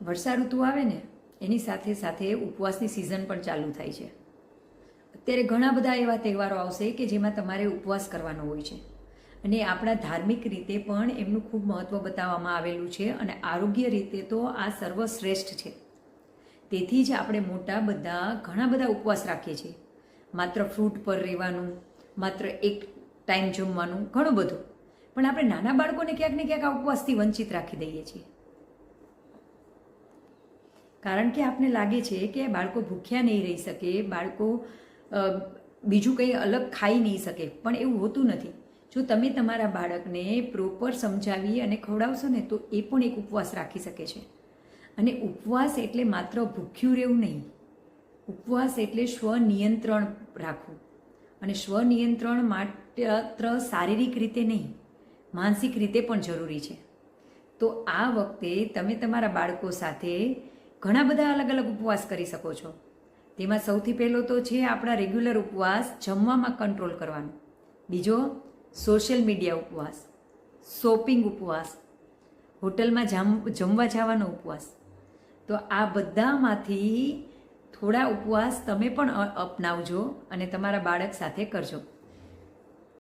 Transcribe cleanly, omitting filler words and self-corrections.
વર્ષા ઋતુ આવે ને એની સાથે સાથે ઉપવાસની સિઝન પણ ચાલુ થાય છે. અત્યારે ઘણા બધા એવા તહેવારો આવશે કે જેમાં તમારે ઉપવાસ કરવાનો હોય છે અને આપણા ધાર્મિક રીતે પણ એમનું ખૂબ મહત્ત્વ બતાવવામાં આવેલું છે અને આરોગ્ય રીતે તો આ સર્વશ્રેષ્ઠ છે. તેથી જ આપણે ઘણા બધા ઉપવાસ રાખીએ છીએ. માત્ર ફ્રૂટ પર રહેવાનું, માત્ર એક ટાઈમ જમવાનું, ઘણું બધું. પણ આપણે નાના બાળકોને ક્યાંક ને ક્યાંક આ ઉપવાસથી વંચિત રાખી દઈએ છીએ, કારણ કે આપને લાગે છે કે બાળકો ભૂખ્યા નહીં રહી શકે, બાળકો બીજું કંઈ અલગ ખાઈ નહીં શકે. પણ એવું હોતું નથી. જો તમે તમારા બાળકને પ્રોપર સમજાવી અને ખવડાવશો ને તો એ પણ એક ઉપવાસ રાખી શકે છે. અને ઉપવાસ એટલે માત્ર ભૂખ્યું રહેવું નહીં. ઉપવાસ એટલે સ્વનિયંત્રણ રાખવું. અને સ્વનિયંત્રણ માત્ર શારીરિક રીતે નહીં, માનસિક રીતે પણ જરૂરી છે. તો આ વખતે તમે તમારા બાળકો સાથે ઘણા બધા અલગ અલગ ઉપવાસ કરી શકો છો. તેમાં સૌથી પહેલો તો છે આપણા રેગ્યુલર ઉપવાસ, જમવામાં કંટ્રોલ કરવાનો. બીજો સોશિયલ મીડિયા ઉપવાસ, શોપિંગ ઉપવાસ, હોટલમાં જમવા જવાનો ઉપવાસ. તો આ બધામાંથી થોડા ઉપવાસ તમે પણ અપનાવજો અને તમારા બાળક સાથે કરજો.